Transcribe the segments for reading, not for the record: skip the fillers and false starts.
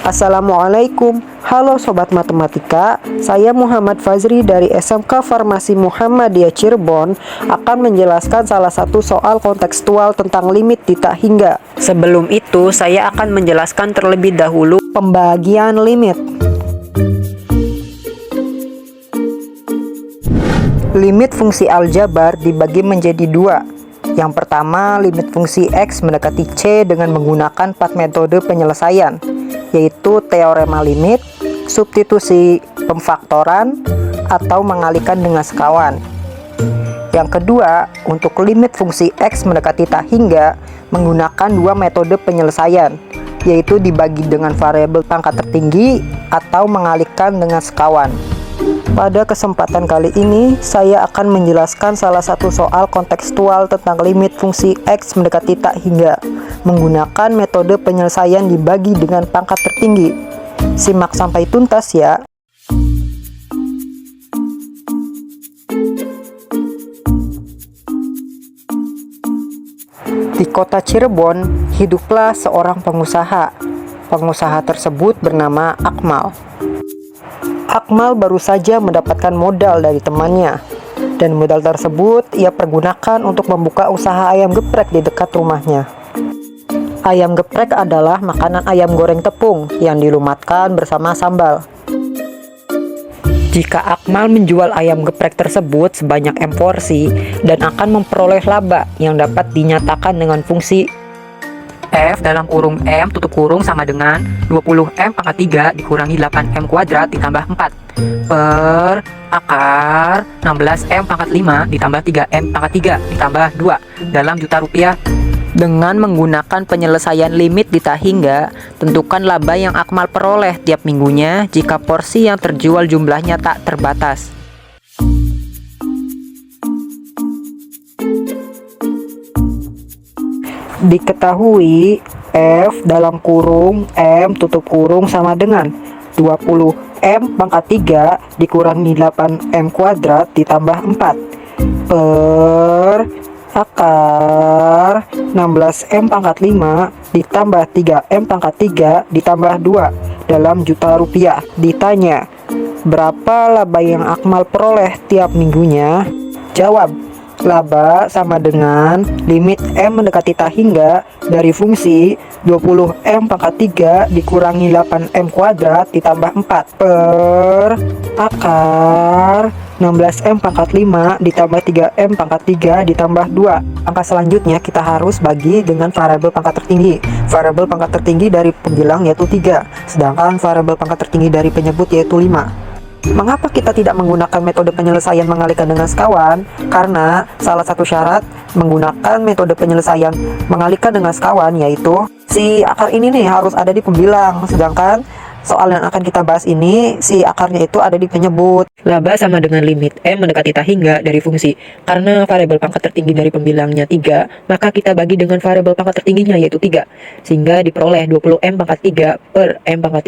Assalamualaikum, halo Sobat Matematika. Saya Muhammad Fazri dari SMK Farmasi Muhammadiyah Cirebon akan menjelaskan salah satu soal kontekstual tentang limit di tak hingga. Sebelum itu, saya akan menjelaskan terlebih dahulu pembagian limit. Limit fungsi aljabar dibagi menjadi dua. Yang pertama, limit fungsi X mendekati C dengan menggunakan 4 metode penyelesaian, yaitu teorema limit, substitusi pemfaktoran, atau mengalihkan dengan sekawan. Yang kedua, untuk limit fungsi X mendekati tak hingga menggunakan 2 metode penyelesaian, yaitu dibagi dengan variabel pangkat tertinggi atau mengalihkan dengan sekawan. Pada kesempatan kali ini, saya akan menjelaskan salah satu soal kontekstual tentang limit fungsi X mendekati tak hingga menggunakan metode penyelesaian dibagi dengan pangkat tertinggi. Simak sampai tuntas ya. Di kota Cirebon, hiduplah seorang pengusaha. Pengusaha tersebut bernama Akmal. Akmal baru saja mendapatkan modal dari temannya, dan modal tersebut ia pergunakan untuk membuka usaha ayam geprek di dekat rumahnya. Ayam geprek adalah makanan ayam goreng tepung yang dilumatkan bersama sambal. Jika Akmal menjual ayam geprek tersebut sebanyak M porsi dan akan memperoleh laba yang dapat dinyatakan dengan fungsi F dalam kurung M tutup kurung sama dengan 20M pangkat 3 dikurangi 8M kuadrat ditambah 4 per akar 16M pangkat 5 ditambah 3M pangkat 3 ditambah 2 dalam juta rupiah. Dengan menggunakan penyelesaian limit di tak hingga, tentukan laba yang Akmal peroleh tiap minggunya jika porsi yang terjual jumlahnya tak terbatas. Diketahui F dalam kurung M tutup kurung sama dengan 20M pangkat 3 dikurangi 8M kuadrat ditambah 4 per akar 16M pangkat 5 ditambah 3M pangkat 3 ditambah 2 dalam juta rupiah. Ditanya, berapa laba yang Akmal peroleh tiap minggunya? Jawab, laba sama dengan limit M mendekati tak hingga dari fungsi 20M pangkat 3 dikurangi 8M kuadrat ditambah 4 per akar 16M pangkat 5 ditambah 3M pangkat 3 ditambah 2. Angka selanjutnya kita harus bagi dengan variabel pangkat tertinggi. Variabel pangkat tertinggi dari pembilang yaitu 3, sedangkan variabel pangkat tertinggi dari penyebut yaitu 5. Mengapa kita tidak menggunakan metode penyelesaian mengalihkan dengan sekawan? Karena salah satu syarat menggunakan metode penyelesaian mengalihkan dengan sekawan yaitu si akar ini nih harus ada di pembilang, sedangkan soal yang akan kita bahas ini si akarnya itu ada di penyebut. Laba sama dengan limit M mendekati tak hingga dari fungsi. Karena variabel pangkat tertinggi dari pembilangnya 3, maka kita bagi dengan variabel pangkat tertingginya yaitu 3, sehingga diperoleh 20M pangkat 3 per M pangkat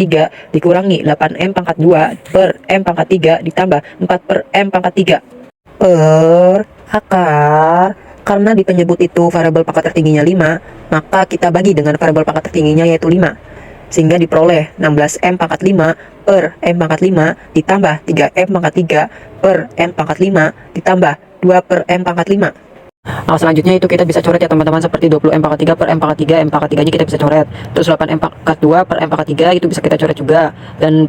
3 dikurangi 8M pangkat 2 per M pangkat 3 ditambah 4 per M pangkat 3 per akar. Karena di penyebut itu variabel pangkat tertingginya 5, maka kita bagi dengan variabel pangkat tertingginya yaitu 5, sehingga diperoleh 16M pangkat 5 per M pangkat 5 ditambah 3M pangkat 3 per M pangkat 5 ditambah 2 per M pangkat 5. Nah, selanjutnya itu kita bisa coret ya teman-teman, seperti 20M pangkat 3 per M pangkat 3, M pangkat 3 nya kita bisa coret. Terus 8M pangkat 2 per M pangkat 3 itu bisa kita coret juga, dan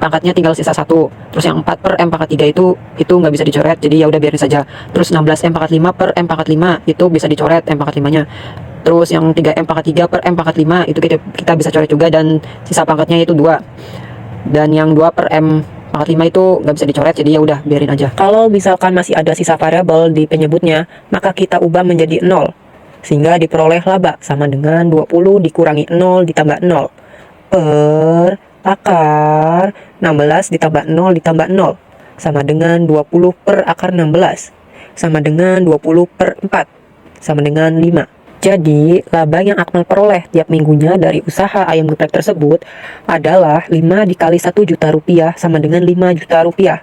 pangkatnya tinggal sisa 1. Terus yang 4 per M pangkat 3 itu nggak bisa dicoret, jadi ya udah biarin saja. Terus 16M pangkat 5 per M pangkat 5 itu bisa dicoret M pangkat 5 nya. Terus yang 3M pangkat 3 per M pangkat 5 itu kita bisa coret juga, dan sisa pangkatnya itu 2. Dan yang 2 per M pangkat 5 itu nggak bisa dicoret, jadi ya udah biarin aja. Kalau misalkan masih ada sisa variabel di penyebutnya, maka kita ubah menjadi 0, sehingga diperoleh laba sama dengan 20 dikurangi 0 ditambah 0 per akar 16 ditambah 0 ditambah 0 sama dengan 20 per akar 16 sama dengan 20 per 4 sama dengan 5. Jadi, laba yang Akmal peroleh tiap minggunya dari usaha ayam geprek tersebut adalah 5 dikali 1 juta rupiah sama dengan 5 juta rupiah.